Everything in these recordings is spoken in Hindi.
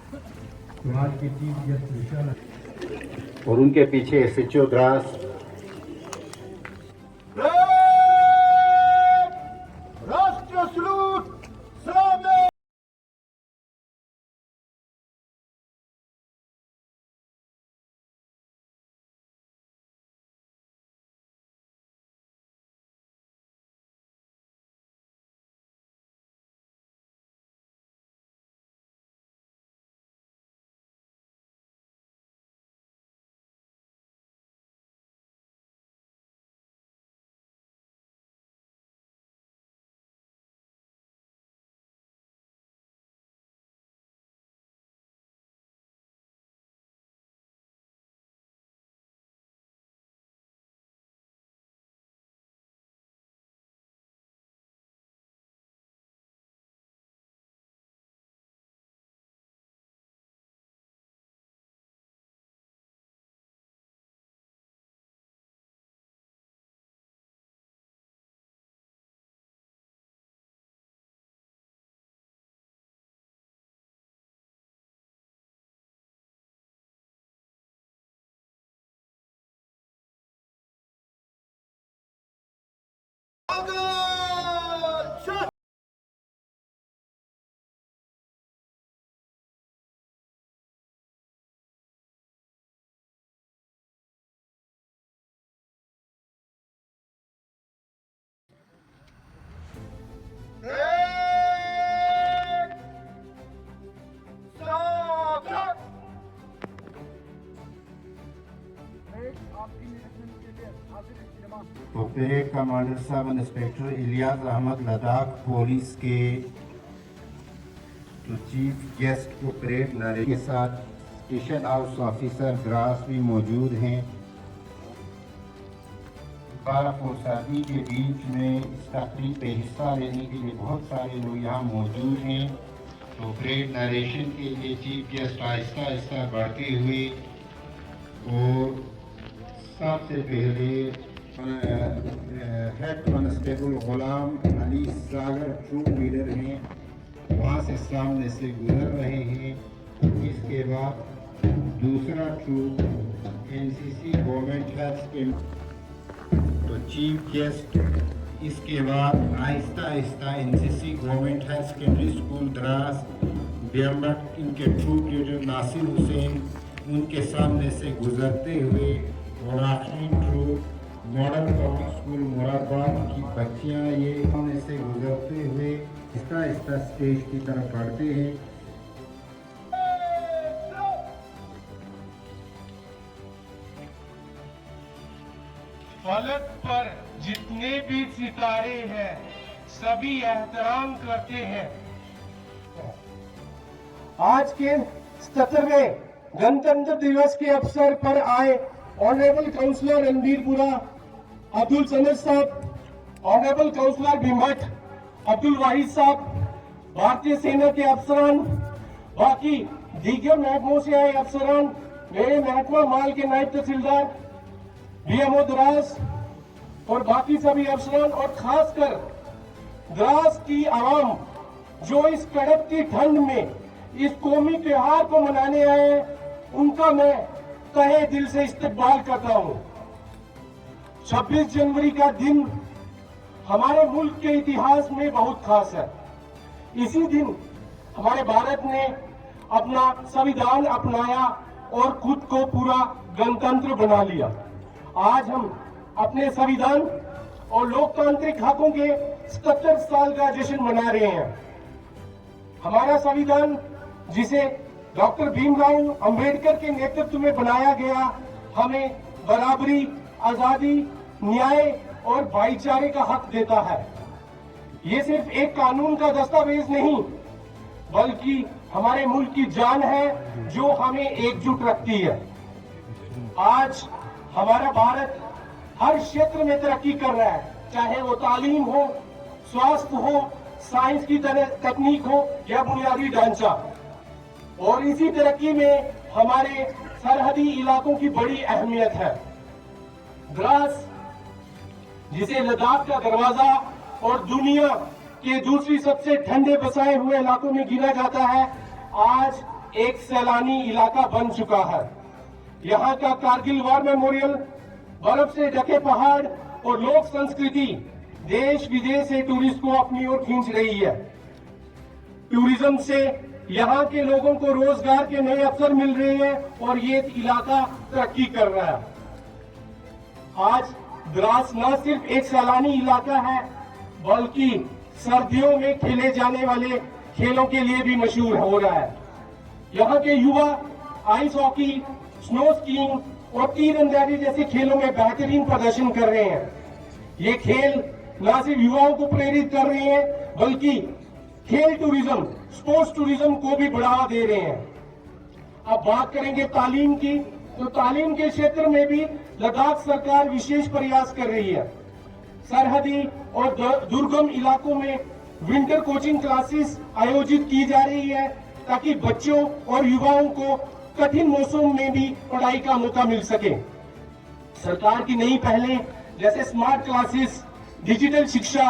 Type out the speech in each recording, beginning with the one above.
आज की चीफ गेस्ट विशाल और उनके पीछे एसएचओ द्रास राष्ट्रीय सलूट सामने। Parade commander sub inspector Ilyas Ahmed Ladakh police के चीफ गेस्ट को परेड नारे के साथ स्टेशन हाउस ऑफिसर द्रास भी मौजूद हैं। बर्फ और सर्दी के बीच में इस तकरीब पे हिस्सा लेने के लिए बहुत सारे लोग यहाँ मौजूद हैं। तो परेड नरेशन के लिए चीफ गेस्ट आहिस्ता आहिस्ता बढ़ते हुए और सबसे पहले हेड कांस्टेबल गुलाम अली सागर ट्रूप लीडर हैं, वहाँ से सामने से गुजर रहे हैं। इसके बाद दूसरा troop NCC government health scheme तो चीफ गेस्ट, इसके बाद आहिस्ता आहिस्ता NCC government health secondary school Dras बेम्बट इनके ट्रूप लीडर नासिर हुसैन उनके सामने से गुजरते हुए और आखिरी troop model public school Moradabad की बच्चियां ये सामने से गुजरते हुए आहिस्ता आहिस्ता स्टेज की तरफ बढ़ते हैं। फलक पर जितने भी सितारे हैं सभी एहतराम करते हैं। आज के 77वें गणतंत्र दिवस के अवसर पर आए ऑनरेबल काउंसलर रणबीरपुरा अब्दुल सनद साहब, ऑनरेबल काउंसलर भीमट अब्दुल वाहिद साहब, भारतीय सेना के अफसरान, बाकी दीगर महकमों से आए अफसरान, मेरे महकमा माल के नायब तहसीलदार बीएमओ द्रास और बाकी सभी अफसरान और खासकर द्रास की आवाम जो इस कड़कती ठंड में इस कौमी त्योहार को मनाने आए हैं, उनका मैं तहे दिल से इस्तकबाल करता हूं। 26 जनवरी का दिन हमारे मुल्क के इतिहास में बहुत खास है। इसी दिन हमारे भारत ने अपना संविधान अपनाया और खुद को पूरा गणतंत्र बना लिया। आज हम अपने संविधान और लोकतांत्रिक हकों के 77 साल का जश्न मना रहे हैं। हमारा संविधान, जिसे डॉक्टर भीमराव अंबेडकर के नेतृत्व में बनाया गया, हमें बराबरी, आजादी, न्याय और भाईचारे का हक देता है। ये सिर्फ एक कानून का दस्तावेज नहीं, बल्कि हमारे मुल्क की जान है जो हमें एकजुट रखती है। आज हमारा भारत हर क्षेत्र में तरक्की कर रहा है, चाहे वो तालीम हो, स्वास्थ्य हो, साइंस की तकनीक हो या बुनियादी ढांचा। और इसी तरक्की में हमारे सरहदी इलाकों की बड़ी अहमियत है। द्रास, जिसे लद्दाख का दरवाजा और दुनिया के दूसरी सबसे ठंडे बसाए हुए इलाकों में गिना जाता है, आज एक सैलानी इलाका बन चुका है। यहाँ का कारगिल वॉर मेमोरियल, बर्फ से ढके पहाड़ और लोक संस्कृति देश विदेश से टूरिस्ट को अपनी ओर खींच रही है। टूरिज्म से यहाँ के लोगों को रोजगार के नए अवसर मिल रहे हैं और ये इलाका तरक्की कर रहा है। आज द्रास न सिर्फ एक सैलानी इलाका है, बल्कि सर्दियों में खेले जाने वाले खेलों के लिए भी मशहूर हो रहा है। यहाँ के युवा आइस हॉकी, स्नो स्कीइंग और तीरंदाजी जैसे खेलों में बेहतरीन प्रदर्शन कर रहे हैं। ये खेल न सिर्फ युवाओं को प्रेरित कर रहे हैं, बल्कि खेल टूरिज्म, स्पोर्ट्स टूरिज्म को भी बढ़ावा दे रहे हैं। अब बात करेंगे तालीम की, तो तालीम के क्षेत्र में भी लद्दाख सरकार विशेष प्रयास कर रही है। सरहदी और दुर्गम इलाकों में विंटर कोचिंग क्लासेस आयोजित की जा रही है, ताकि बच्चों और युवाओं को कठिन मौसम में भी पढ़ाई का मौका मिल सके। सरकार की नई पहलें जैसे स्मार्ट क्लासेस, डिजिटल शिक्षा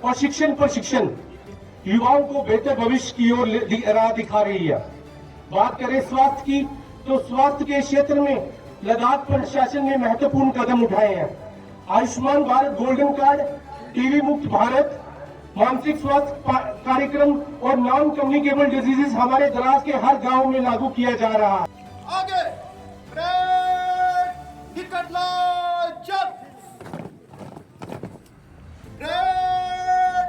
और शिक्षण पर शिक्षण युवाओं को बेहतर भविष्य की ओर राह दिखा रही है। बात करें स्वास्थ्य की, तो स्वास्थ्य के क्षेत्र में लद्दाख प्रशासन ने महत्वपूर्ण कदम उठाए हैं। Ayushman Bharat golden card, TB मुक्त भारत, मानसिक स्वास्थ्य कार्यक्रम और नॉन कम्युनिकेबल डिजीजेस हमारे द्रास के हर गांव में लागू किया जा रहा है। आगे break, wicket line, jump break,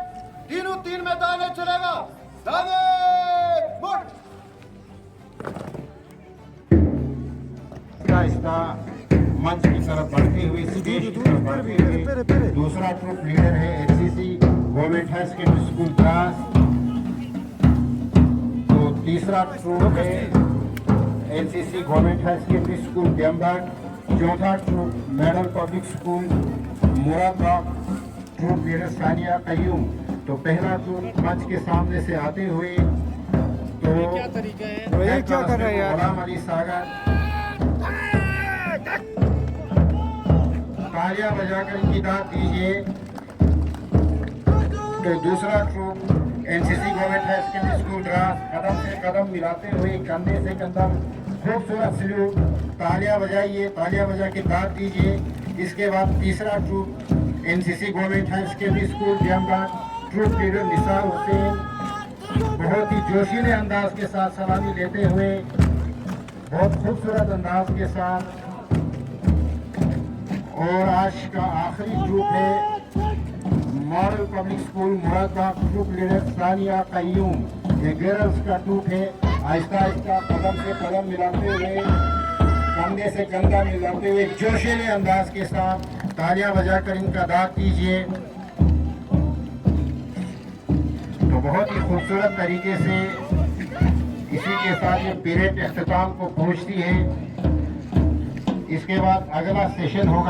तीनों तीन में दाने चलेगा, दाने मुड़। आहिस्ता मंच की तरफ बढ़ते हुए, स्टेज की तरफ बढ़ते हुए दूसरा ट्रुप लीडर है HCC government high secondary school Dras. तो तीसरा ट्रुप है NCC government high secondary school Dembag. चौथा troop model public school Moradabad, troop leader Sania Qayoom. तो पहला ट्रुप मंच के सामने से आते हुए तो क्या तरीका है, ये क्या कर रहा है यार? गुलाम अली सागर तालियां बजाकर इनकी दाद दीजिए। तो दूसरा troop NCC government high secondary school Dras कदम से कदम मिलाते हुए, कंधे से कंधा, खूबसूरत सल्यूट, तालियां बजाइए, तालियां बजा के दाद दीजिए। इसके बाद तीसरा troop NCC government high secondary school Dembag, troop leader Nisar Hussain बहुत ही जोशीले अंदाज के साथ सलामी लेते हुए, बहुत खूबसूरत अंदाज के साथ। और आज का आखिरी ग्रुप है model public school Moradabad, group leader Sania Qayyum. ये गर्ल्स का ग्रुप है। आहिस्ता आहिस्ता कदम से कदम मिलाते हुए, कंधे से कंधा मिलाते हुए जोशीले अंदाज के साथ तालियां बजाकर इनका दाद दीजिए। तो बहुत ही खूबसूरत तरीके से इसी के साथ ये पीरियड अख्ताम को पहुंचती है। इसके बाद अगला सेशन होगा।